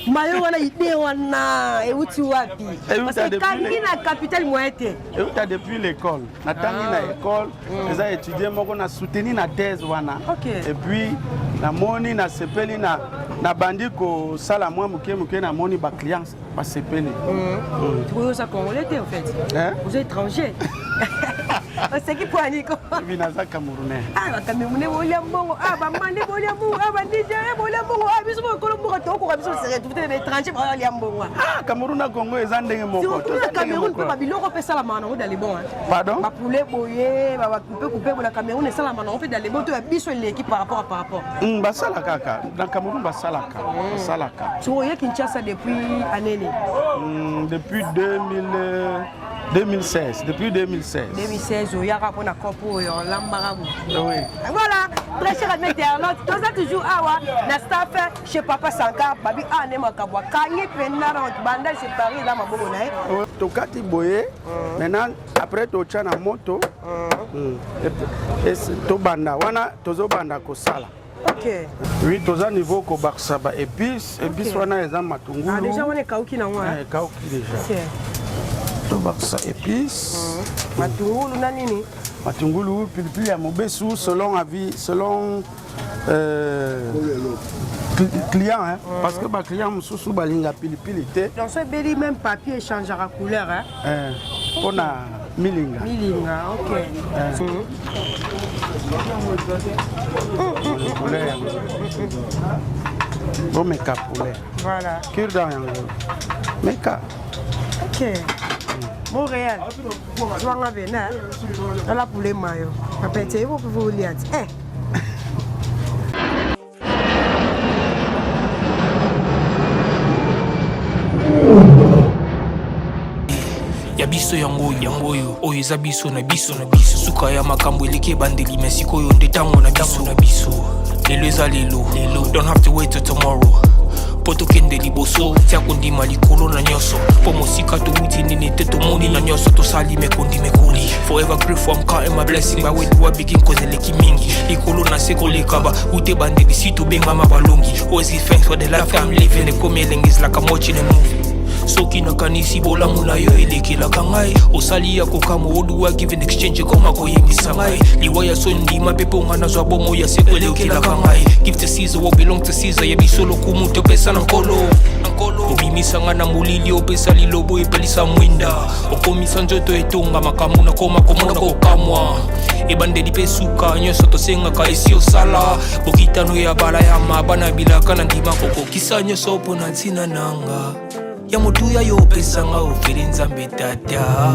mayo wana idée wana euti wapi parce que kangi na capitale moyete euta depuis l'école natangi na école eza étudier moko na soutenir na thèse wana et puis na moni na sepeli na bandi ko sala moi muke na moni ba clients ba sepeli vous êtes congolais en fait vous êtes étranger c'est qui pour Nico Vinaza Camerounais ah Camerounais William Bongo ah ba mande William Bongo ah ba Nigeria William Bongo ah biso ko kolombo to ko biso c'est tout des étrangers ba William Bongo ah Cameroun na Congo ezandenge moko to Cameroun ko ba biloko pe sala mana on dans bon pardon ba poulet boyé ba couper na Cameroun sala mana on fait dans les bon to biso l'équipe par rapport ba sala kaka dans Cameroun ba sala kaka tu voyais Kinshasa depuis année depuis 2016 depuis 2016 il y a rapport à Copo et Lambarabu. Oui. Voilà, très cher internaute, tous ça toujours awa na staff chez Papa Sankar, babi ane makabwa. Kanye penara bandal c'est Paris là ma bobo nae. Tokati boye. Maintenant après to chana moto. Et to banda wana tozo banda ko sala. OK. Oui, toza niveau ko baksa ba épices wana eza matungulu. Ah déjà on est kauki na wa. Kauki déjà. Tobaksa épices. Matungulu na nini? Matungulu pilipili ya mobesu selon avis selon client hein parce que ba client mususu balinga pilipili te. Donc ce beli même papier changera couleur hein. On a milinga. Milinga, OK. Bon make-up poulet. Voilà. Cure dans make-up. OK. Montréal. Zwanga bena. Ala poulet mayo. Apete vous pouvez vous liat. Ya biso yango oyo eza biso na biso suka ya makambo eleke bandeli mesiko yo nde tango na biso lelo eza lelo don't have to wait till tomorrow poto kende liboso tia kondima likolo na nyoso po mosika to wuti nini te to moni na nyoso to sali mekondi mekoli forever grateful I'm counting my blessing by way do I begin cause eleki mingi likolo na seko lekaba ute bandeli si to benga mabalongi always give thanks for the life I'm living the coming is like I'm watching a movie soki nakanisi bolamu na yo elekelaka ngai osali ya kokama oduwa give in exchange koma koyembisa ngai liwaya so ndima mpe mponga nazwa bomo ya seko elekelaka ngai give to Caesar what belong to Caesar yebiso lokumu topesa na nkolo obimisa nga na molili opesa lilobo epelisa mwinda okomisa nzoto etonga makambo na koma komona kokamwa ebandeli mpe suka nyonso tosengaka esi osala bokitano ya bala ya mabana bilaka na ndima kokokisa nyonso mpo na ntina nanga ya motuya yo pesanga ofeli nzambe tata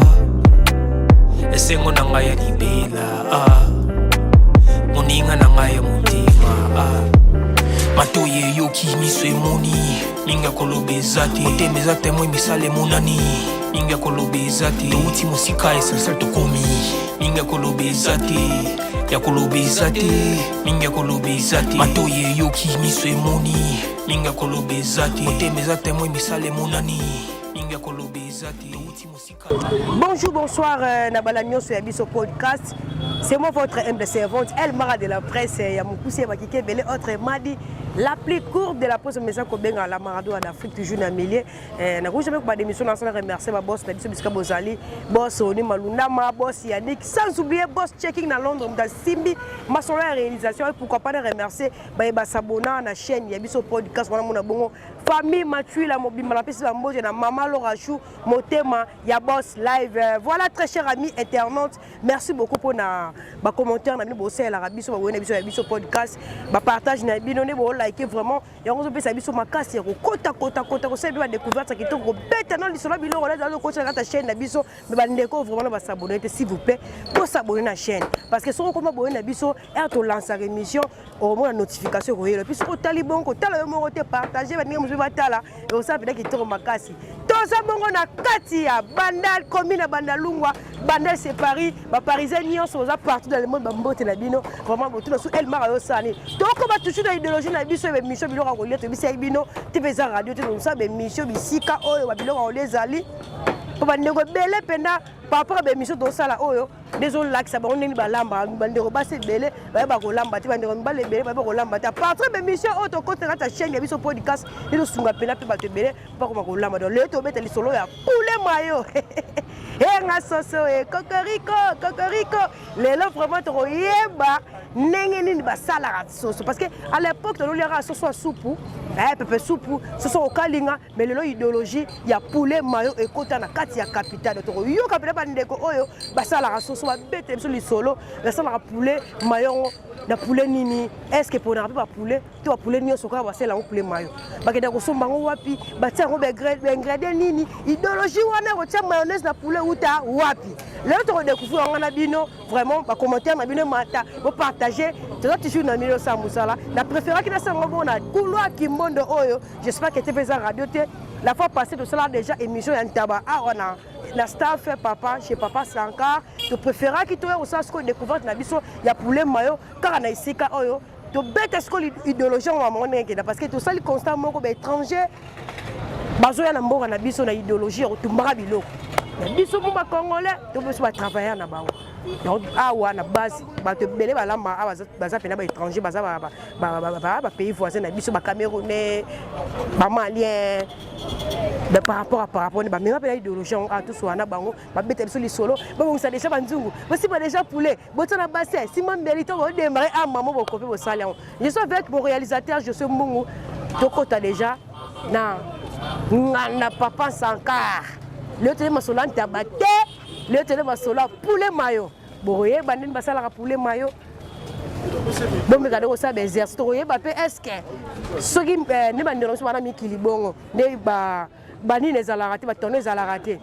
esengo na ngai ya libela moninga na ngai ya motema matoye yoki miso emoni minga koloba eza te motema eza temo emisala emonani minga koloba eza te touti mosika esalsal tokomi minga koloba eza te ya koloba eza te minga koloba eza te matoye yoki miso emoni minga koloba eza te motema eza temo emisala emonani minga koloba eza te touti mosika. Bonjour, bonsoir, Nabalagnon sur Yabiso Podcast. C'est moi votre humble servante, El Mara de la presse, Yamoukousi Makike Belé, autre Madi, la plus courte de la poste message Kobenga, la Marado en Afrique, toujours dans le milieu. N'a jamais pas d'émission, on a remercié ma boss, Nabiso Biska Bozali, boss Oni Malunama, boss Yannick, sans oublier boss Checking dans Londres, dans Simbi, ma son réalisation, et pourquoi pas remercier Baïba Sabona, à la chaîne Yabiso Podcast, on a bon famille Mathieu, la mobile, la piste la mode, na maman Laura Chou, Motema, Yabos live. Voilà, très chers amis internautes, merci beaucoup pour na commentaire, na bossé la rabiso, Yabiso Podcast, partage na binone, like vraiment, et on se peut Yabiso Makasi, kota, on s'est bien découvert ça qui tombe bête dans l'histoire, on a dans le coach de la chaîne Yabiso, mais bandeko vraiment va s'abonner, s'il vous plaît, pour s'abonner à la chaîne, parce que si on commence à abonner Yabiso, et on lance la émission, au moins la notification, et puis au talibon, au talibon, partager, batala et on savait qu'il tombe makasi toza bongo na kati ya bandal commune bandalungwa bandal c'est Paris ba parisien nyonso oza partout dans le monde ba mbote na bino vraiment botu na sou El Mara yo sani donc on va toujours dans l'idéologie na biso be mission biloko ko liet bisi bino tibeza radio te nous ça be mission bisika oyo ba biloko o les ali bandeko belé penda par rapport à l'émission de ça là oyo désolé là que ça va on est balamba bandeko ba c'est belé ba kolamba ti bandeko ba le belé ba kolamba ta par rapport à l'émission auto côté ta chaîne ya biso podcast ilo sunga pena pe ba te belé ba ko kolamba donc le to beta lisolo ya poulet mayo nga soso e cocorico lelo vraiment to yeba ndenge nini basala soso parce que à l'époque to lira soso soupe pepe soupe soso okalinga mais lelo idéologie ya poulet mayo e kota na kati ya capitale to yo kapela bandeko oyo basala soso ba bete biso lisolo basala poulet mayo na poulet nini est-ce que pour na pas poulet to poulet nyo soka basala poulet mayo bakenda ko somba ngo wapi batia ngo be ingrédients nini idéologie wana ko tia mayonnaise na poulet uta wapi lelo to découvrir ngana bino vraiment ba commentaire na bino mata bo partager toujours na milo sa musala la préférée qui na sango bona couloir kimbondo oyo j'espère que TV radio te la fois passée de cela déjà émission ya ntaba on a la staff papa chez papa Sankar tu préférais qui toi au sens que découverte na biso ya poulet mayo car na isika oyo to bête ce que idéologie on monné parce que tout ça le constat moko ba étranger bazo ya na mboka na biso na idéologie to mbaka biloko biso mo ba congolais to biso ba travailler na bawo donc awa na base ba te belé ba lamba baza pena ba étranger baza ba pays voisins na biso ba camerounais ba malien de par rapport ba même pas idéologie a tout soit na bango ba bete biso lisolo ba bon ça déjà banzungu ba si ba déjà poulet boto na basse si mon mérite on démarrer à maman bo copier bo salaire je suis avec mon réalisateur je suis Mbungu tokota déjà na ngana papa Sankar le télé masola ntabate le télé masola poulet mayo boye bandine basala poulet mayo bon me gado ça exercice to yeba pe est-ce que soki ne bandero so bana mikili bongo ne ba bani les alarate ba tonner alarate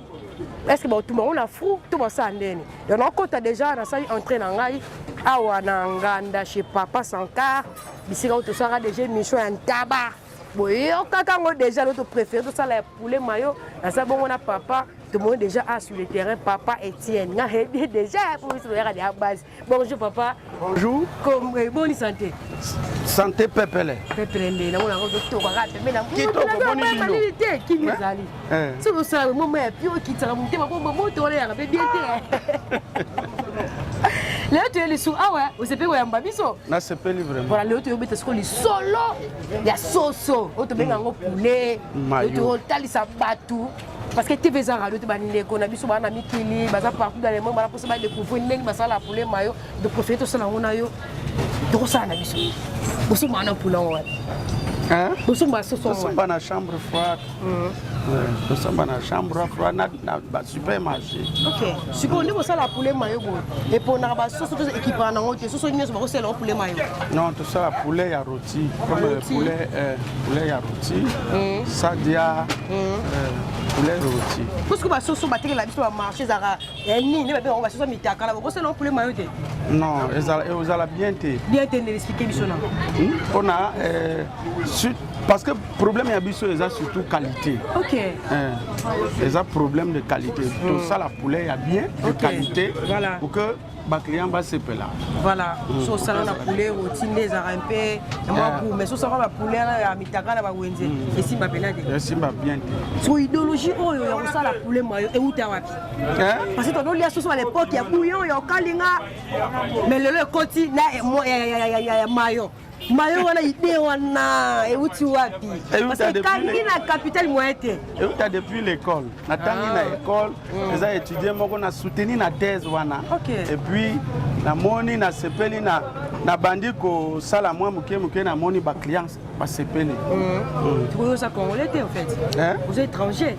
est-ce que ba tout on a fou tout ça ndeni donc on compte déjà na sali entrer na ngai awa na nganda chez papa Sankar bisika to sara déjà mission en tabac boye kaka ngo déjà notre préféré tout ça la poulet mayo na ça bon on a papa tout le monde déjà a sur le terrain papa Etienne nga déjà pour se regarder à base bonjour papa bonjour comme bonne santé pepele na mona ko docteur ka mais na kitoko boni lilo qui nous ali so ça moment et puis qui t'a monté ko moto ya be bien té là tu es le sous ah ouais vous savez ouais mbabiso na sepeli vraiment voilà le tu obete ce ko li solo ya soso o to benga ngo poulet to tali sa batu parce que TV radio to baninde ko na biso bana mikili baza partout dans les monde bana possible découvrir ndenge basala poulet mayo de profiter ça na ngona yo to ça na biso bosi mana poulet wa hein bosi ba soso wa ba na chambre froide to ça ba na chambre froide na ba supermarché OK siko ndebo sala poulet mayo bo et pour na ba soso to équipe na ngote soso nyeso ba ko sala poulet mayo non to ça poulet ya rôti comme poulet ya rôti sadia poulet rôti parce que ba soso ba la biso ba marché zara ni ne ba ba soso mitaka la ko sala poulet mayo te non ezala bien te expliquer biso na on a parce que problème ya biso eza surtout qualité OK les problème de qualité tout ça la poulet ya bien de qualité voilà pour que ba client va se là voilà so ça na poulet rôti les arempé moi mais so ça va poulet ya mitaka na ba wenze et si ba penade et si ba bien so idéologie oyo ya ça la poulet mayo et uta wapi parce que to lia so à l'époque ya bouillon ya kalinga mais le koti na ya mayo mayo wana idée wana euti wapi parce que kangi na capitale moyete euta depuis l'école natangi na école les étudiants moko na soutenir na thèse wana et puis na moni na sepeli na bandi ko sala moi muke na moni ba clients ba sepeli tu vois ça congolais en fait vous êtes étranger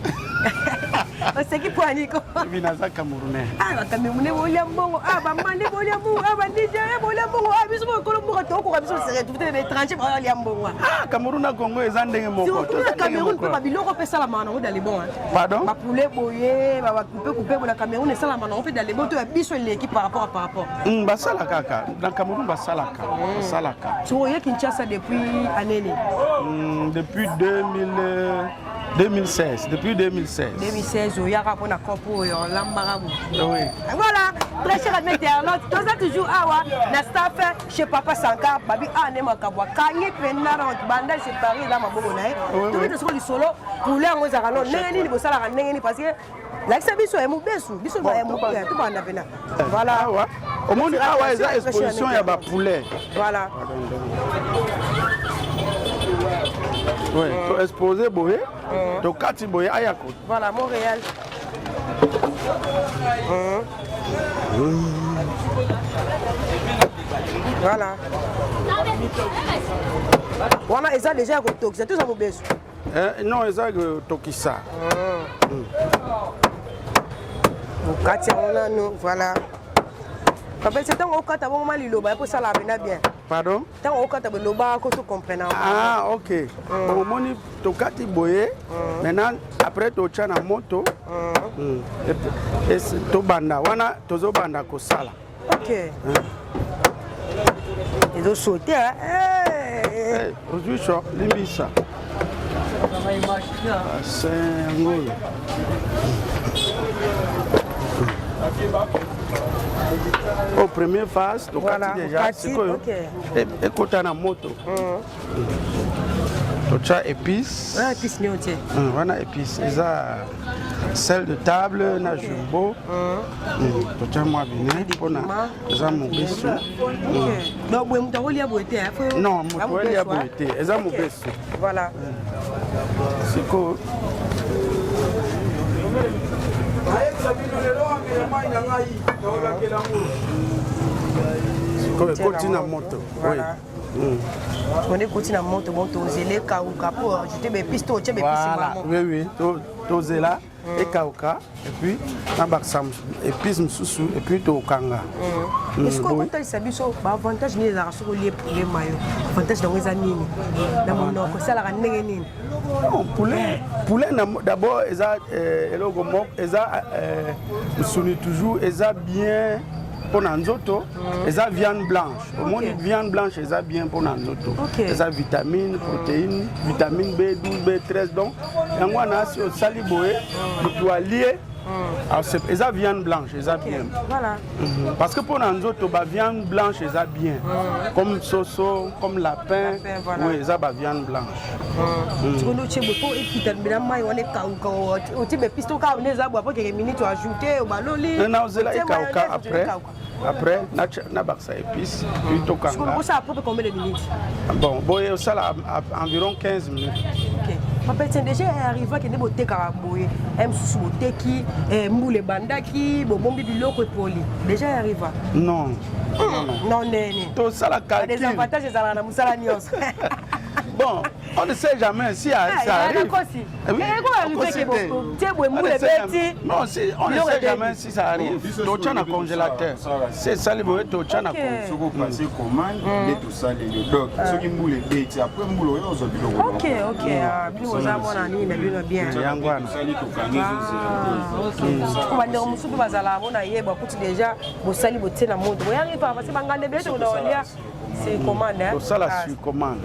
c'est qui pour Nico vinaza camerounais ah camerounais bolia mbongo ah ba mande bolia mbongo ah ba Nigeria bolia mbongo ah biso ko kolombo to ko biso c'est tout est étranger bolia mbongo ah Cameroun na Congo ezandenge moko to Cameroun ko ba biloko pesa la mana on dans les bons pardon ba poulet boyé ba couper la Cameroun ça la mana on fait dans les bons to biso l'équipe par rapport basala kaka dans Cameroun basala tu voyais Kinshasa depuis année depuis 2000 2016, depuis 2016. 2016, il y a un rapport à Copo et en Lambarabou. Oui. Voilà, très cher internaute, tous ça toujours awa, na staff chez Papa Sankar, Babi Anema Kabwa, Kanye Penara, Bandal c'est Paris, là ma bonne année. Tout le monde est solo, pour les gens qui ont n'engagé ni bossala n'engagé parce que l'accès biso est moubesu, biso est moubé, tout le monde a pena. Voilà. Au monde awa, il y a exposition, il y a des poulets. Voilà. Oui, tu exposé boye, tu kati boye ayako. Voilà, Montréal. Voilà. Voilà, ils ont déjà retoqué, c'est tout ça vous baisse. Non, ils ont tokisa. Voilà. Papa, c'est tant que tu as mal le bas pour ça la bien. Pardon? Tant que tu as le bas que tu comprends. Ah, ok. Au moment où tu as boye, maintenant, après tu as une moto, et tu banda, tu as banda ko sala. Ok. Ils ont sauté, hein? Aujourd'hui, je suis limbisa. C'est un gros. Au premier phase, tu as déjà c'est quoi? Et quand tu as une moto, tu as épices. Ah, épices, on a épices. Ils ont sel de table, on a jumbo. Tu as moi vinaigre, on a mon bisou. Donc, vous avez boité. Non, vous avez boité. Ils ont mon bisou. Voilà. C'est quoi? Continue à monter. Voilà. On est continue à monter, zélé, kaouka pour ajouter mes pistons, tu as mes pistons. Oui, tu zéla et kaouka, et puis nabaksam, épices moussou, et puis tu kanga. Est-ce que quand tu as vu ça, avantage ni la sur les maillots, avantage dans les années, dans mon nom, ça la rende. Non, poulet d'abord, ils ont toujours, ils ont bien pour Nanzoto, ils ont viande blanche. Au moins, viande blanche, ils ont bien pour Nanzoto. Ils ont vitamines, protéines, vitamine B12, B13. Donc, on a au saliboé, tu dois lier. Ils ont viande blanche, ils ont bien. Voilà. Parce que pour Nanzoto, viande blanche, ils ont bien. Comme soso, comme lapin, oui, ils ont viande blanche. Tu connais le chèvre pour écouter le bilan, on est kaouka. Au type de piston, on est là, pour quelques minutes, tu ajouter au ballon. Non, c'est là, kaouka après. Après, on a baksa épices, puis tu kanga. Tu ça après combien de minutes? Bon, ça a environ 15 minutes. Ok. Papa, c'est déjà arrivé que nous boté karaboye, sous boté qui, moule bandaki, bombi biloko poli. Déjà arrivé. Non. Non, non. Tout ça la calcul. Des avantages de la musala nios. Bon, on ne sait jamais si ça arrive. Oui, on ne sait jamais si ça arrive. Tu as un congélateur. C'est ça, tu as un congélateur. C'est commande. Tout ça là sur commande.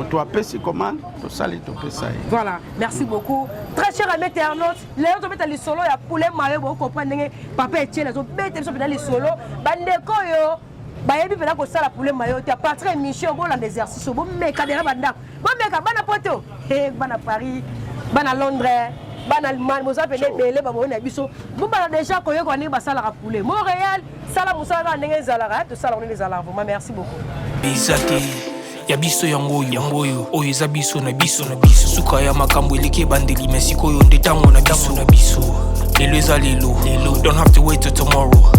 Tu as payé sur commande, tout ça tu peux ça. Voilà, merci beaucoup. Très cher ami internaute, les autres mettent les solos, il y a poulet maillot, vous comprenez, papa et tiens, les autres mettent les solos, bandeko yo, bayebi pena ko sala poulet maillot, tu as parti émission bon dans l'exercice, bon mec cadera banda. Bon mec bana poto, bana Paris, bana Londres. Ban Allemagne, vous avez belé, vous avez biso. Vous avez déjà connu que ça la poulet. Montréal, ça la moussala, n'est zalara, tout ça on est les alarmes. Merci beaucoup. Bizate. Ya biso yangoyo oyo eza biso na biso suka ya makambo eleke bandeli mesiko yo ndetango na biso lelo eza lelo don't have to wait till tomorrow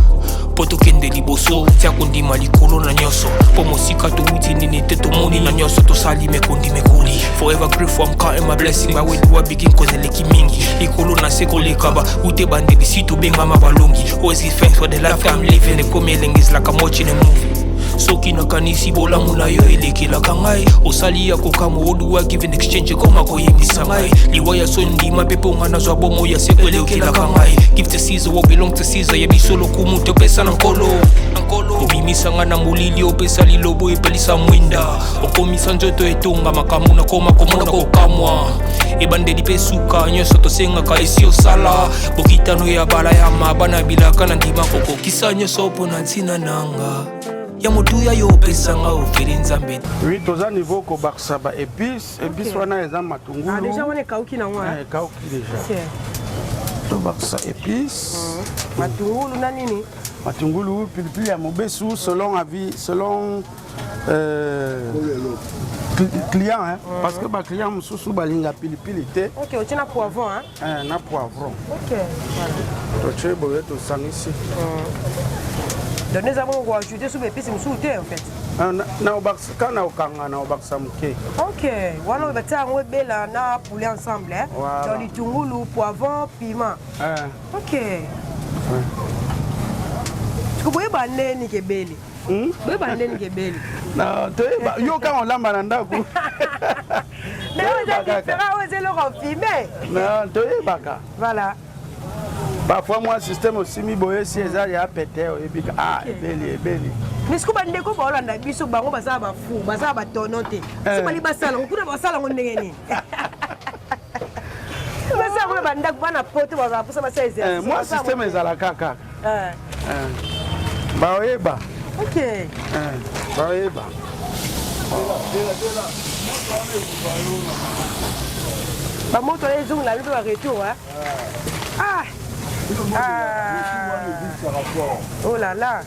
poto kende liboso tia kondima likolo na nyoso po mosika touti nini te tomoni na nyoso tosali mekondi mekoli forever grateful I'm counting my blessing my way to begin cause eleki mingi likolo na seko lekaba ute bandeli si to bengama balongi always give thanks for the life I'm living the coming is like I'm watching a movie soki nakanisi bolamu na yo elekelaka ngai osali ya kokama oduwa give in exchange koma koyebisa ngai liwa ya sondi mapeponga na zwa bomo ya sekwele okilaka ngai. Give to Caesar what belong to Caesar. Ya biso lokumu topesa na nkolo. Obimisanga na mulili opesa lilobo epelisa mwinda. Okomisa nzoto etonga makambo na koma komona kokamwa. Ebandeli pe suka nyonso tosengaka esi osala. Bokitano ya bala ya mabana bilaka na ndima kokokisa nyonso mpona ntina nanga. Ya motuya yo opesanga ofeli nzambe. Oui, toza niveau kobakisa ba épices. Épices wana eza matungulu. Ah, déjà on est kauki na moi. Kauki déjà. Tobakisa épices. Matungulu na nini? Matungulu, pilipili ya mobesu selon avis, selon client, hein, parce que ba client mususu balinga pilipili te. OK, on tient un poivron hein. Na poivron. OK, voilà. Tu boye to sangisi. Donc nous avons rajouté sous épices mususu te en fait. Na obaksa kana okanga na obaksa muke. OK, voilà on va tirer on bela na poulet ensemble hein. Voilà. Donc litungulu, poivron, piment. OK. Tu peux pas neni kebeli. Boye ba neni kebeli. Na to yo ka on lamba na ndako. Mais on a différent on le confirmer. Na to baka. Voilà. Parfois moi système aussi mi boye si eza ya pété ebika ebeli. Mais ce que bande ko ba olanda biso bango baza ba fou, baza ba tonote. Si bali basala nguna basala ngondenge nini. Basa ko banda bana pote baza pusa ba 16. Moi système ezala kaka. Baoyeba. OK. Baoyeba. Ba moto les ongles là le retour hein. Ah. Oh là là.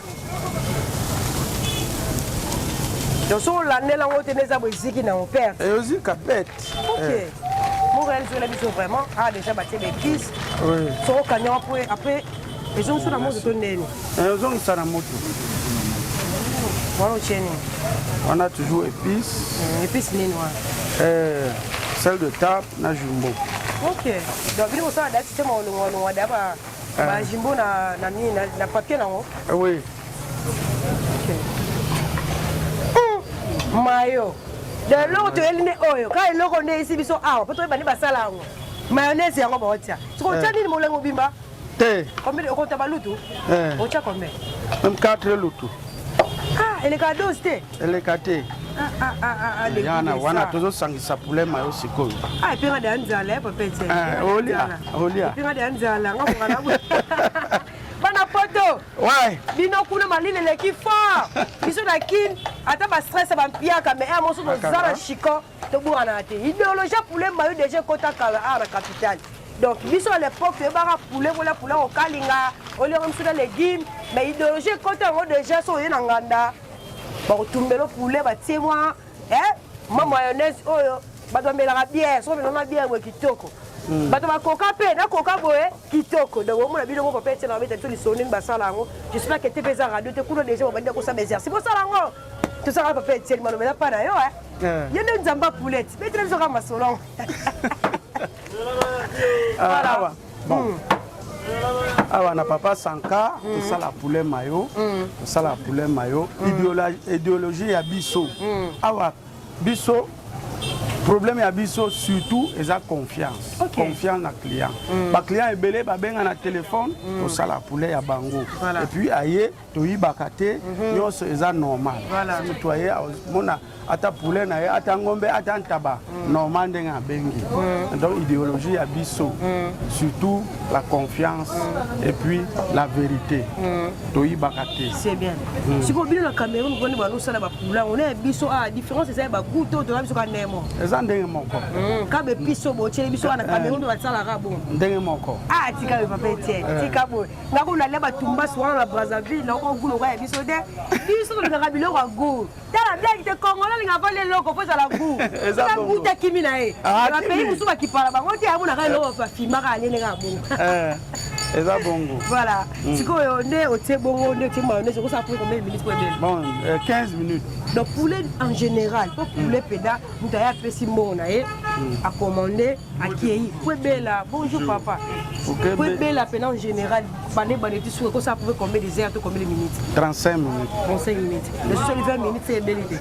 Donc sur l'année là on tenait ça boziki na mon père. Et aussi capette. OK. Mon réel sur la mission vraiment déjà battu les pistes. Oui. Sur canyon après les gens sur la moto de neni. Les gens sur la moto. Voilà tiens. On a toujours épices. Épices nini wa. Celle de table na jumbo. OK. Donc il faut ça date c'est mon on d'aba ba jumbo na nini na papier na ngo. Oui. OK. Mayo. De l'autre eline oyo ka eloko ne isi biso awa poto bani basala ngo. Mayonnaise yango ba otia. Siko tia nini molengo bimba? Te. Combien de compte balutu? Otia combien? Même 4 lutu. Ah, elle est cadeau c'était. Elle est caté. Les yana wana tozo sangisa poulet mayo sikoyo. Ah, et puis on a des anzala papa tia. Olia. Et puis on a des anzala ngako ngana. Bana poto. Ouais. Bino kuna malile le kifa. Biso na kin ata ba stress ba mpiaka mais un morceau de zara chiko to buana te. Idéologie poulet mayo déjà kota kala à la capitale. Donc biso à l'époque e bara poulet au kalinga, au lieu de légumes, mais idéologie kota ngo déjà so yena nganda. Ba tumbelo poulet ba tiemwa ma mayonnaise oyo ba do mela bière, so na bière we kitoko. Bato ba coca pe na coca boye kitoko donc on a bino ko pete na beta to lisoni basala ngo j'espère que TPZ radio te kuno déjà ba ndako sa bezer c'est pour ça ngo tout ça va pete tellement mais pas na yo yene nzamba poulette mais tu les ma solon voilà bon awa na papa Sanka to sala poulet mayo to sala poulet mayo idéologie ya biso awa biso problème ya biso surtout eza confiance. Confiance na client. Ba client ebele ba benga na téléphone to sala poulet ya bango. Et puis aye to yibaka te nyonso eza normal. Si to aye mona ata poulet na ye ata ngombe ata ntaba normal ndenga bengi. Donc idéologie ya biso surtout la confiance et puis la vérité. To yibaka te. C'est bien. Si vous bien na Cameroun vous connaissez ba sala ba poulet on est biso a différence c'est ba goût to na biso ka nemo. Ndenge moko. Kabe biso bo tshele biso na Cameroun ba tsala ka bon. Ndenge moko. Ah tika ba pete. Tika bo. Ngako na leba tumba swa na Brazzaville na ko gulo ka biso de. Biso na ka biloko go. Tala blague de Congolais nga pas les loko poza la go. Eza go ta kimi na e. Ba pays musu ba kipala bango ti abuna ka loko fa fima ka nene ka bon. Eza bongo. Voilà. Siko yo ne o te bongo ne ti ma ne ko ça pour combien de minutes pour elle? Bon, 15 minutes. Donc poulet en général, pour poulet péda, vous avez fait si bon, à commander à Kiei. Bella, bonjour papa. Bella, en général, ça pouvait combien de heures, combien de minutes? 35 minutes. 35 minutes. Le seul 20 minutes, c'est belle idée.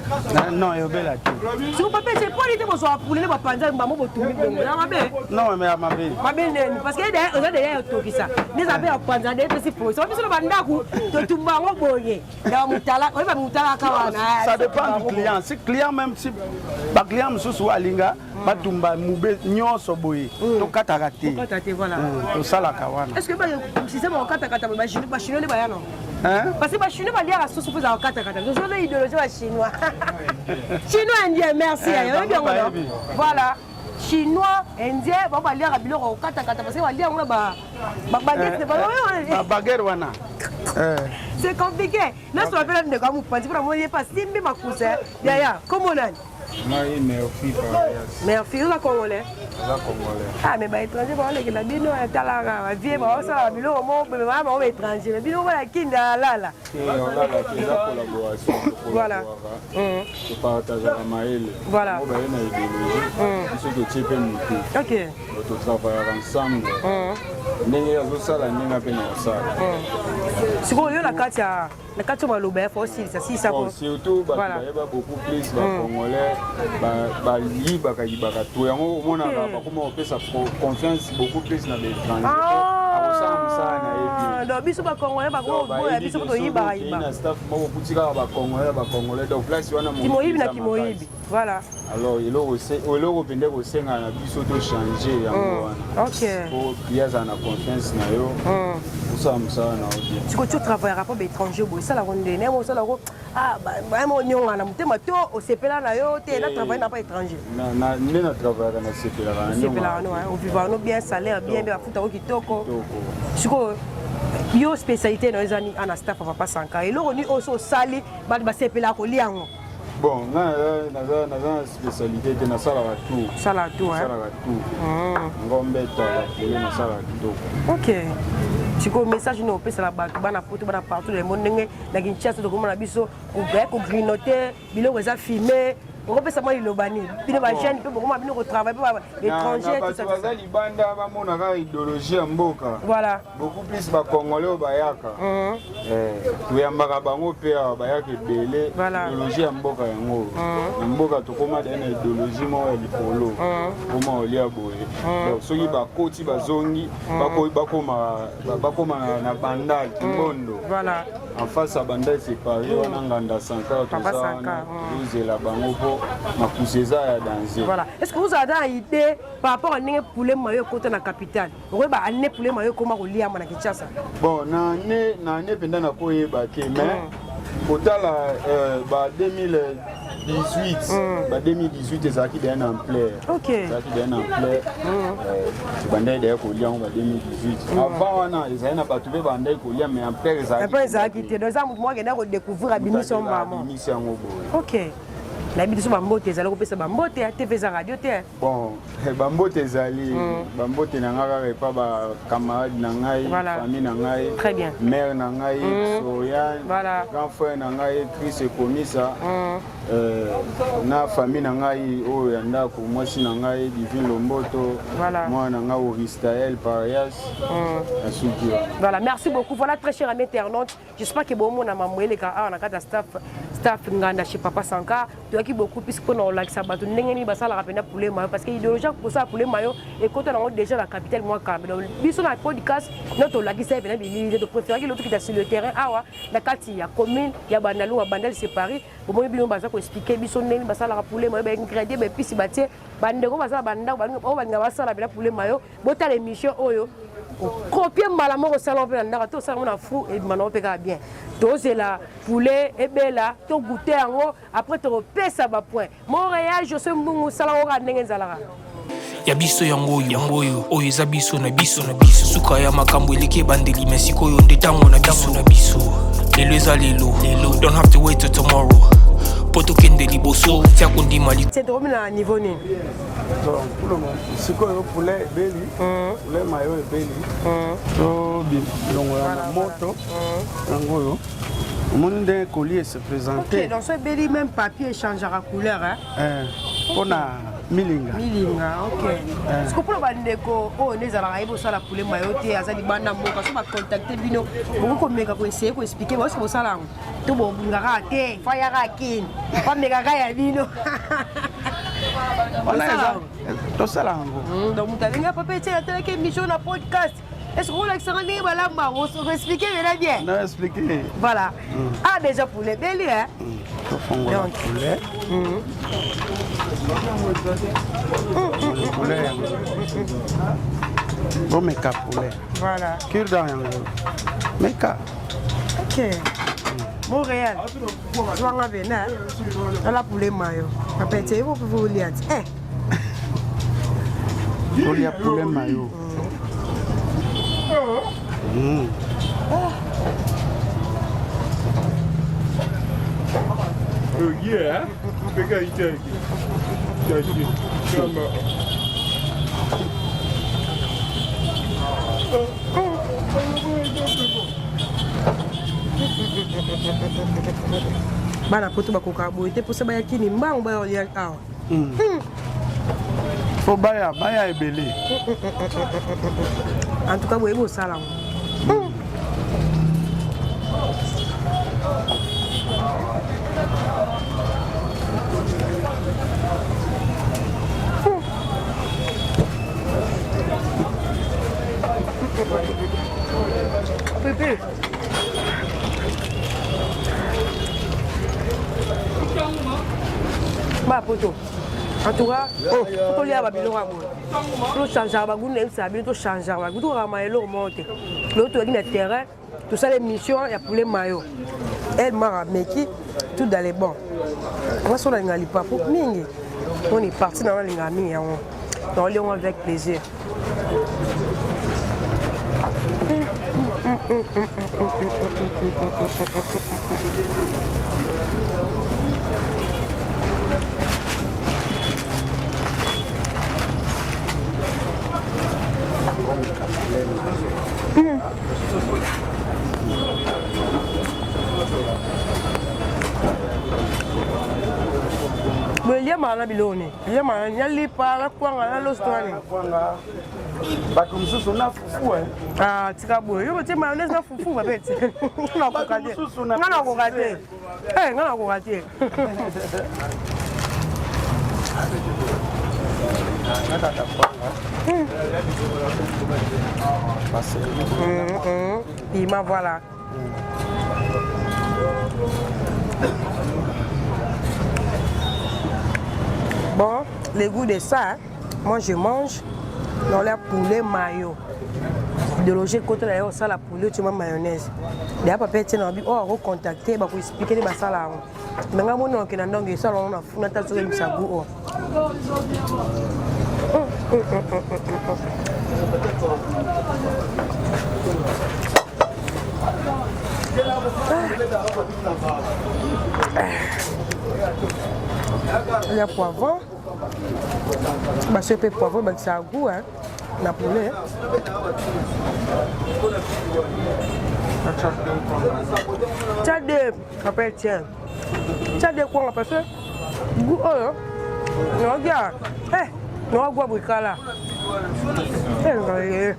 Non, il y a belle idée. Si vous papa, c'est pas l'idée pour soi pour les panzas, maman pour tout. Non, mais à ma belle. Ma belle, parce que derrière tout ça. Les abeilles à panzas, des petits faux. Ça va sur le bandakou, de tout bango boye. Ça dépend du client. Si client même si le client me sous alinga, ba tumba mube nyonso boye. To katakate. Voilà. To sala kawana. Est-ce que si c'est mon katakata, ba chinois les bayano? Hein? Parce que les Chinois vont dire à ce que ça katakata. Je suis l'idéologie chinois. Chinois indien, merci. Voilà. Chinois indien, on va lire à bilo au katakata parce qu'on va lire on baguette. Baguette wana. C'est compliqué. Là, sur la période de Gamou, parce que vous ne pas si bien ma course. Comment on a? Merci, vous êtes congolais. Ah, mais les étrangers, les Labino, la vie, ça, le on est étranger. Mais on va qui là. Voilà. Je partage la maïle. Voilà. Ok. On travaille ensemble. Si vous la carte, la carte sur le il faut aussi ça. Si ça surtout, il y a beaucoup plus de Congolais. On peut sa confiance beaucoup plus dans les étrangers. Donc, biso ba Congolais ba ko boya biso to yiba yiba. Na staff mo kutika ba Congolais donc place wana mo. Kimoyibi na kimoyibi. Voilà. Alors il est pende ko senga na biso to changer yango wana. OK. Pour pièce na confiance na yo. Pour ça na bien. Tu travailleras pas étranger boy ça la ronde né mo ça la ko ba mo nyonga na mutema to o sepela na yo te na travailler na pas étranger. Na travailler na sepela na nyonga. Sepela no on vivant no bien salaire bien futa ko kitoko. Siko yo spécialité dans les années en staff papa Sanka et l'on aussi sali ba sepela ko liango. Bon, na spécialité de na sala tout. Sala tout hein. Sala tout. Ngombe ta na sala tout. OK. Siko message no pesa la bato bana poto bana partout le monde ngé na Kinshasa to komona biso ko grignoter biloko za filmer. On peut savoir le bani. Bino ba jeune pe beaucoup bino ko travailler pas l'étranger tout ça. Ba libanda ba mona ka idéologie mboka. Voilà. Beaucoup plus ba congolais ba yaka. Tuyambaka bango pe ba yaka belé idéologie mboka yango. Mboka to koma da na idéologie mo ya likolo. Koma olia boye. Donc soki ba koti ba zongi ba koma na bandal Kimbondo. Voilà. En face à bandal séparé on nganda 50 tout ça. Nous la bango po ma pousser ça à danger. Voilà. Est-ce que vous avez une idée par rapport à ne poulet mayo côté na capitale? On va ane poulet mayo comment relier à Kinshasa. Bon, na ne pendant na ko yeba ke mais potala ba 2018 ba 2018 ezaki bien en plaire. OK. Ezaki bien en plaire. Bandai de ko liang ba 2018. Avant wana ezali na batu be bandai ko liang mais en plaire ezaki. Après ezaki te dans un mois que découvrir abimition maman. OK. La bidiso bambote ezali kopesa bambote ya TV za radio te. Bon, bambote ezali bambote na ngaka pa ba camarade na ngai, famille na ngai. Très bien. Mère na ngai, Soyan, grand frère na ngai, Chris Ekomisa. Na famille na ngai o ya ndako mwasi na ngai Divine Lomboto. Moi na ngai Oristael Parias. Voilà, merci beaucoup. Voilà très cher ami internaute. J'espère que bon mon amamwele ka na kata staff nganda chez Papa Sanka. Tu beaucoup plus qu'on a like ça bato ndengeni basala rapena poulet mayo parce que idéologie pour ça poulet mayo et quand on a déjà la capitale moi quand donc biso na podcast notre like ça venait de préférer l'autre qui est sur le terrain awa la kati ya commune ya bandalu wa bandal séparé au moins bino baza ko expliquer biso ndeni basala poulet mayo ba ingrédients ba puis batie bandeko basala bandako banga basala bela poulet mayo bota l'émission oyo copier malamu au salon pe ndaka to salon na fou et mano pe ka bien to c'est la poulet et bela to goûter yango après te repesa ba point Montréal je suis mbungu salon ka ndenge nzalaka ya biso yango oyo eza biso na biso suka ya makambo eleke bandeli mais sikoyo ndetango na biso lelo eza lelo don't have to wait till tomorrow poto kende liboso tia kondima li c'est trop na niveau ni donc pour le moment sikoyo poulet beli poulet mayo beli to bilongola na moto yango le monde collier se présenter. OK, dans ce beli même papier changera couleur hein. On a Milinga. Milinga, ok. Est-ce que pour le bandeko, on est à la raïbe au salon pour les maillotés, à Zadi Banda Moka, on va contacter Bino, on va essayer de expliquer ce que c'est là. Tout le monde a raté, il a raté, pas de méga Bino. On a ça là. Donc, vous avez un papier, tu as une émission, un podcast. Est-ce qu'on a expliqué voilà, on va expliquer bien. On a expliqué. Voilà. Ah, déjà pour les belles, hein. Donc, poulet. Poulet. Bon, meka poulet. Voilà. Cure dans meka. Ok. Montréal. Je vais en venir. On a poulet mayo. Après, tu vas vous lire. Il y a poulet mayo. Yeah, pegar isso aqui. Bana poto bakoka boye te posa baya kini mbango baya olia awa. Faut baya ebele. En tout cas boye bo sala. Pepe. Ba poto. En tout cas, on peut aller biloko abo. Pour changer ba goût nem ça, to changer ba goût to maelo monte. L'autre est sur terrain, tout ça les missions, il y a pour les maillots. Elle m'a meki tout dans les bons. Moi sur la ngali pas pour mingi. On est parti dans la ngami ya on. Donc on avec plaisir. Belia mana bilone. Belia mana nyali para kwanga na lostwani. Kwanga. Bato msusu na fufu Ah, tika boy. Yo te mayonnaise na fufu ba beti. Ngana ko kate. Ngana ko kate. Eh, ngana ko kate. Piment, voilà. Bon, les goûts de ça, hein, moi je mange dans la poulet mayo. De loger côté là, ça la poulet, tu manges mayonnaise. D'ailleurs, papa était dans le oh, recontacter, bah pour expliquer les bassins là. Mais quand on est dans le salon, on a fou, on a tasé le sabou. Il y a poivron. Bah, ce peu poivron, bah, ça a goût, hein. La poulet. Tchade, après tiens. Tchade quoi on appelle ça? Goût, oh, non, regarde. Eh, non, goût brica là. Eh,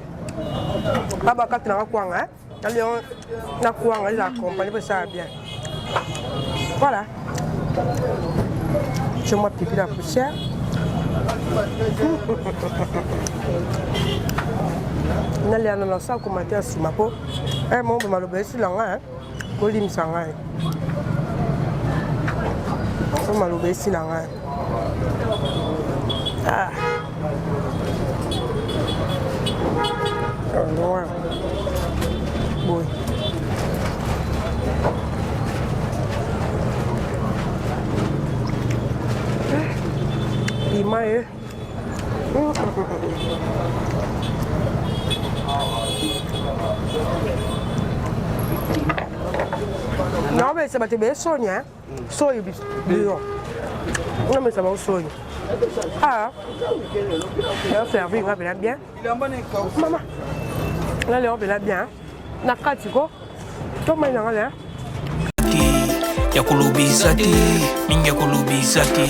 papa, quand tu as quoi, hein? Allez, on a quoi, on les accompagne, ça bien. Voilà. Je m'en pipi la poussière. On a l'air dans ça commenter à Simapo. Un moment, je m'en vais ici là, hein. Colim Sangai. Je m'en vais ici là, hein. Ah. Loin. Bon. Piment, non, mais ça va te bien sonner, hein? Soye, non, mais ça va au soye. Ah, il va faire vivre bien. Maman, là, il va bien. Nakatiko, toi, mais non, là. Ya kulubisa te, minga kulubisa te.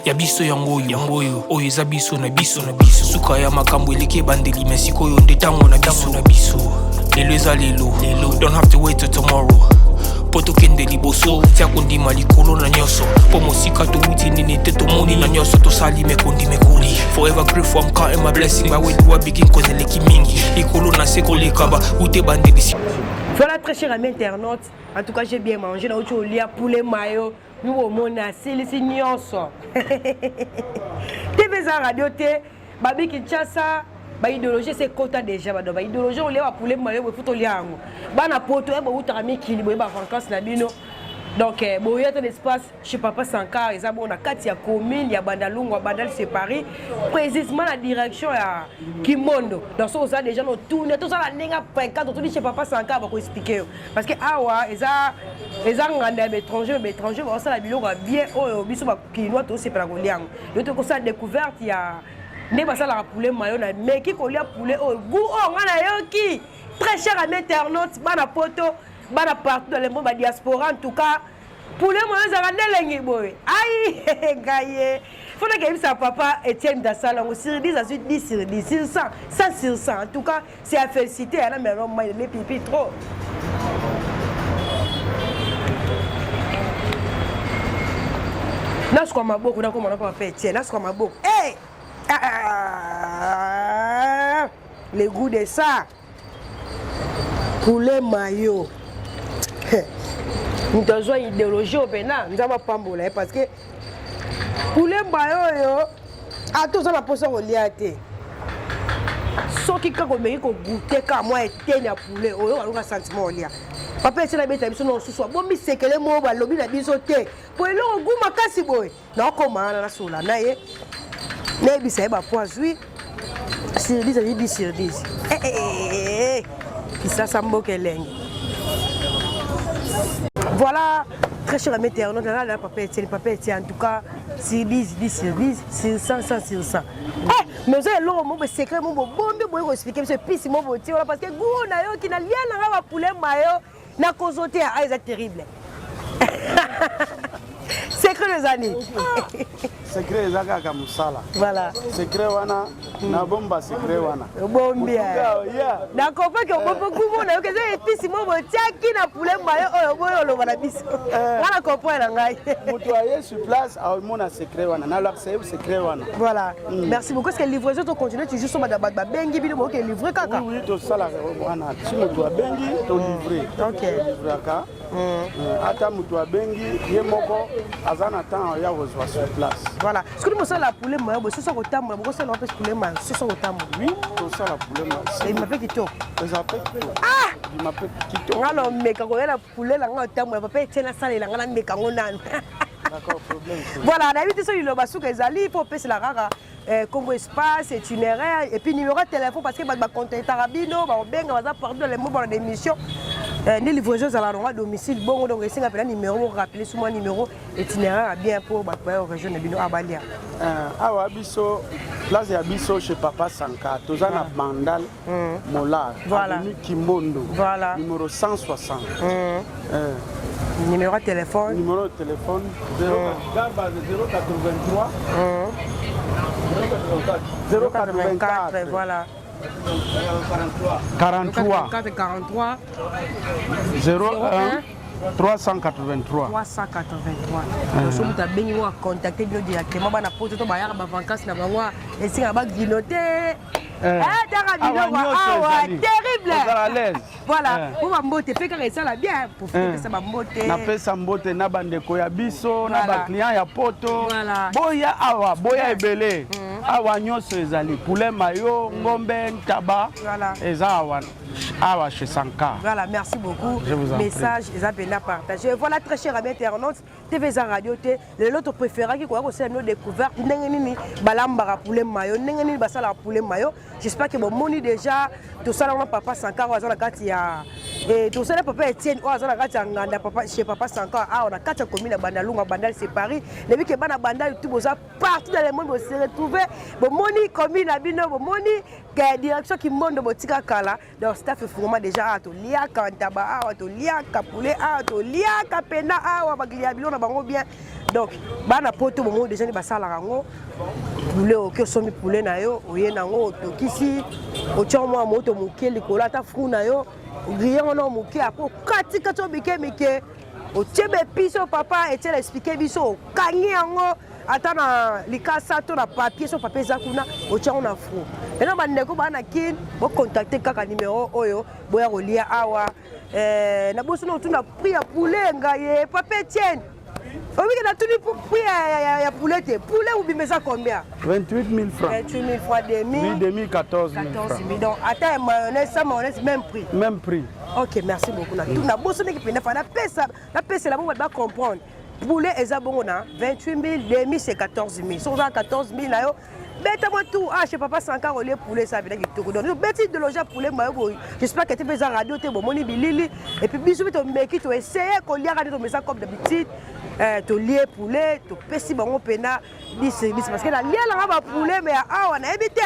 ya biso yangoyo oyo eza biso na biso suka ya makambo eleki ebandeli me sikoyo nde ntango na biso lelo eza lelo don't have to wait till tomorrow po tokende liboso tia kondima likolo na nyonso po mosika towuti nini te tomoni na nyonso tosali mekoli forever grateful I'm counting my blessing baweliwa begin cause eleki mingi likolo na se kolekaba ute bandeli. Voilà, très cher ami internaute, en tout cas j'ai bien mangé, na uchi olia poulet mayo, nous au monde silisi nyonso. TV za radio te, babi Kinshasa, ba idéologie c'est quota déjà ba ba idéologie olia ba poulet mayo bo futo liango. Bana poto e bo utami kili bo ba vacances na bino. Donc bon, il y a un espace chez Papa Sankara, ils ont kati ya commune, ya Bandalungu, Bandal c'est Paris, précisément la direction à Kimondo. Donc ça, on déjà nous tourner, tout ça la nenga quand on dit chez Papa Sankara, on va expliquer parce que awa, ils ont un étranger, on ça la bilo bien, oh, biso ba kinois tout c'est paragoliang. Il y a tout ça découverte, il y a ne pas ça la poulet mayo na mais qui kolia poulet oh goût oh ngana yoki. Très cher à internaute, bana poto. Bana partout dans le monde, la diaspora en tout cas. Pour les moyens, ça va délenguer, boy. Aïe, gaillé. Il faut que ça papa Etienne Dassala, sur 10 à 10 sur 10, sur 100, 100 sur 100. En tout cas, c'est à féliciter. Mais non, moi, il est pipi trop. Là, je crois ma beaucoup, là, comment on va faire Etienne. Là, je crois ma beaucoup. Hey! Le goût de ça. Poulet maillot. Nous avons une idéologie au Bénin, nous avons pas mboulé parce que poulet maillot, à tout ça la poisson au liaté. Sauf que quand on met qu'on goûte, quand moi et tenir poulet, on a un sentiment au liat. Papa c'est la bête à non ce soir. Bon mais c'est que les mots va lobby la bisoté. Pour le goût makasi boy. Non comment on a sur la naie. Nebi c'est pas poisson. Sur 10 sur 10. Qui ça sambo keleng. Voilà, très cher ami internaute, là papa Etienne, en tout cas, c'est 10 sur 10, c'est 100 sur 100. Mais vous avez l'eau, mon secret, mon bon, vous expliquer, monsieur Pisse, mon beau, parce que vous, na yo qui n'a rien à poulet mayo, n'a consulté à c'est terrible. Secret les années. Secret les aga comme ça là. Voilà. Secret wana na bomba secret wana. Bombia. D'accord pas que beaucoup monde que c'est pisi mo tia qui na poulet mayo oyo lo bana biso. Wana comprendre ngai. Mutu aye sur place a mona secret wana na la secret wana. Voilà. Merci beaucoup. Est-ce que livraison tu continues tu juste ma bengi bino mo que livrer kaka. Oui, to ça là wana. Si mutu bengi to livrer. OK. Livraka. Ata mutu bengi ye moko azana temps ya ozwa sur place. Voilà. Est-ce que nous sommes la poulet mayo ce sont autant moi c'est la poulet mayo ce sont autant. Oui, to ça la poulet mayo. Il m'appelle Kito. Il m'appelle Kito. Ah! Il m'appelle Kito. Alors mais quand on a la poulet là autant moi papa Etienne Sala là ngana meka ngona. D'accord, problème. Voilà, d'habitude sur le basou que zali il faut passer la rara Congo espace itinéraire et puis numéro de téléphone parce que ba contacter rabino ba benga ba partout dans les mots dans l'émission ni livraison à la domicile bon donc essayer appeler numéro rappeler sur mon numéro itinéraire bien pour ba région de Bino Abalia awa biso place ya biso chez Papa Sankara tozana Bandal Molar avenue Kimondo voilà numéro 160 numéro de téléphone 083 084 voilà 43 01 383. Nous sommes à contacter directement à poste de Bayard, à vacances, à Bawa, et c'est à Baginoté. Terrible. Voilà, pour ma mbote, fait que ça la bien pour faire que ça ma mbote. Na pesa mbote na bandeko ya biso na ba client ya poto. Boya awa, boya ebele. Awa nyonso ezali poulet mayo, ngombe, ntaba. Eza awa chez Sankara. Voilà, merci beaucoup. Je vous en message, ils ont bien partagé. Voilà, très cher ami internaute, TV Za Radio T, le lot préféré qui quoi que c'est nos découvertes. N'engeni balambara poulet mayo, n'engeni basala poulet mayo. J'espère que mon moni déjà tout ça là papa Sankara à la carte ya et tout ça là papa Etienne à la carte nganda papa chez Papa Sankara on a quatre communes à Bandalungu Bandal c'est Paris depuis que bana Bandal tout ça partout dans le monde on se retrouver bon moni commune à bino bon moni direction qui monde botika kala donc staff vraiment déjà to lia kantaba to lia kapule to lia kapena ba glia bilona bango bien donc bana poto bomo déjà ni basala rango poulet oke somi poulet na yo oye nango to kisi o chomo moto mukeli kola ta fru na yo griller on muke apo katika to bike o tebe piso papa et expliquer biso kangi yango atana likasa to na papier so papier zakuna o tia on a fru maintenant bandeko bana kin bo contacter kaka numéro oyo boya kolia awa na boso no tuna prix ya poulet ngaye papa Etienne oui, il a tout dit pour prix à poulet. Poulet ou bien ça combien? 28 000 francs. 28 000 francs demi. Oui, demi 14 000 francs. Donc, attends, mayonnaise, ça, mayonnaise, même prix. Même prix. Ok, merci beaucoup. Tout na bosso qui peut la paix, c'est la bonne va comprendre. Poulet, et ça, bon, 28 000 demi, c'est 14 000. Si on a 14 000 là, bête-moi tout. Ah, je sais pas, 100 € poulet, ça veut dire qu'il te donne. Bête de loger poulet, j'espère que tu fais ça radio, tu es bon, moni bilili. Et puis, bisous, tu mets tu essaies qu'on lit à radio, mais ça comme d'habitude. Tu lié poulet, tu pèses bon pena 10 parce que la lié là va poulet mais ah on a évité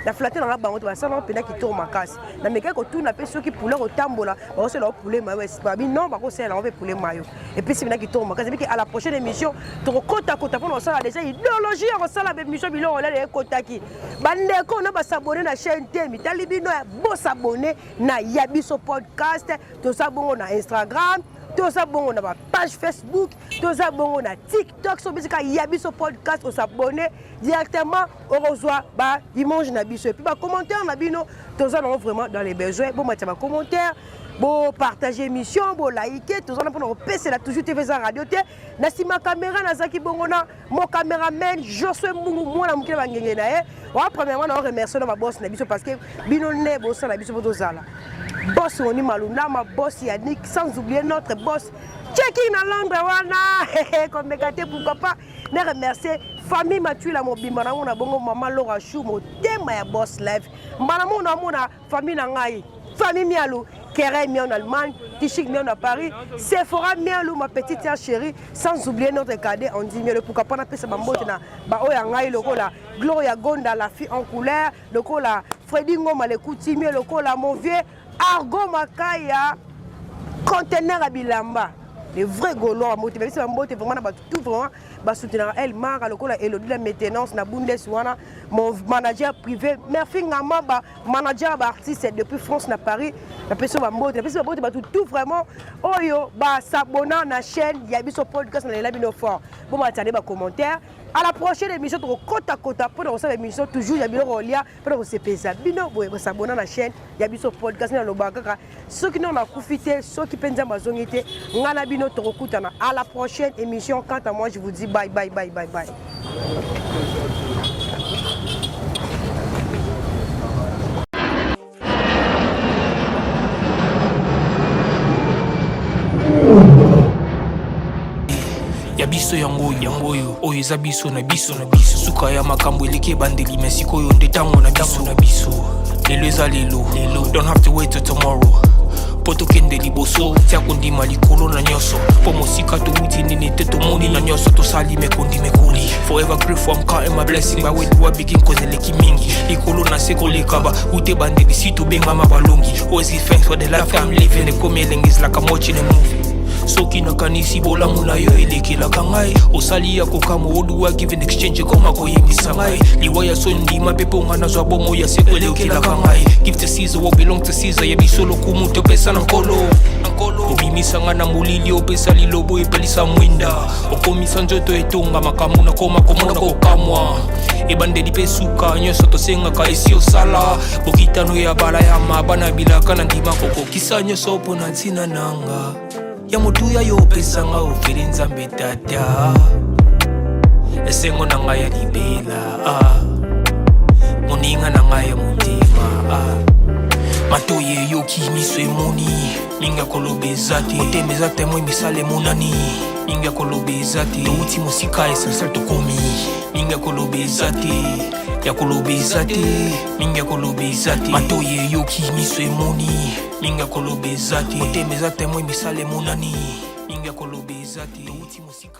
la flatter dans la banque tu vas ça pena qui tourne ma casse na mais quand tout na pe ceux qui poulet au tambola on se leur poulet mais c'est pas bien non par contre c'est là on veut poulet mayo et puis c'est pena qui tourne ma casse et puis à la prochaine émission tu côte à côte pour ça déjà idéologie on ça la émission bilo on les côte qui bande ko na ba s'abonner na chaîne Temi talibino bo s'abonner na Yabiso podcast tout ça bon na Instagram. Tout ça bon on a ma page Facebook, tout ça bon on a TikTok, sur musique Yabiso podcast, on s'abonne directement, on reçoit bah dimanche na biso et puis bah commentaire na bino, tout ça on vraiment dans les besoins. Bon bah ma commentaire, bon partager émission, bon liker, tout ça on pour passer la toujours TV za radio té. Na si ma caméra na zaki bongona, mon caméraman Josué Mungu moi na mukela ngenge na on premièrement on remercie ma boss na biso parce que bino ne bo ça na biso pour ça là. Boss Oni Maluna, ma boss Yannick, sans oublier notre boss Check-in à Londres, wana, comme mégaté pourquoi pas, ne remercier famille Mathieu la mobimba, on a bon maman Laura Chou, mon thème ya boss live, maman na famille nangai, famille Mialou, Kéré mi en Allemagne, Tichik mi en Paris, Sephora Mialou, ma petite sœur chérie, sans oublier notre cadet, on dit mieux le pourquoi pas na pesa bambote na ba oyangai loko la Gloria Gonda la fille en couleur, loko la Freddy Ngoma le coutumier, loko la mon vieux Argo Makaya, conteneur à Bilamba, les vrais Gaulois à motiver. C'est un beau vraiment tout vraiment soutenir elle Mara le cola Elodie la maintenance na Bundeswana mon manager privé merci ngama ba manager ba artiste depuis France na Paris la personne ba mbote tout vraiment oyo ba s'abonner na chaîne Yabiso podcast na la bino fort bon attendez ba commentaire à la prochaine émission to côte à côte pour dans cette émission toujours Yabilo Rolia pour se pesa bino boy s'abonner na chaîne Yabiso podcast na lobaka ceux qui n'ont pas profité ceux qui penza mazongité ngana bino to kutana à la prochaine émission quant à moi je vous dis bye bye bye bye bye. Yabiso yangoyo oyo eza biso na biso suka ya makambo eleke bandeli mesiko yo ndetango na biso lelo eza lelo don't have to wait till tomorrow poto kende liboso tia kondima likolo na nyoso po mosika to wuti nini te to moni na nyoso to sali mekondi mekoli forever grateful I'm counting my blessing by way do I begin cause eleki mingi likolo na seko lekaba ute bandeli si to benga mabalongi always give thanks for the life I'm living the coming is like I'm watching a movie soki nakanisi bolamu na yo elekela kangai osali ya kokamo oduwa give in exchange koma koyembisa ngai liwaya so ndima pepo ngana zwa bomo ya sekwelekela kangai give to Caesar what belong to Caesar yebiso lokumu to pesa na nkolo obimisa ngana mulili opesa lilobo epelisa mwinda okomisa njoto etonga makamu na koma komona kokamwa ebandeli pesuka nyoso tosengaka esi osala bokitano ya bala ya mabana bilaka na ndima kokokisa nyoso pona ntina nanga ya mutuya yo pesanga ofere nzambe tata esengo na ngai ya libela moninga na ngai ya mutima matoye yoki miso emoni ninga kolobeza te otembeza temo emisala emonani ninga kolobeza te touti mosika esensel tokomi ninga kolobeza te yakolobeza te ninga kolobeza te matoye yoki miso emoni ninga kolobeza te otembeza temo emisala emonani ninga kolobeza te touti mosika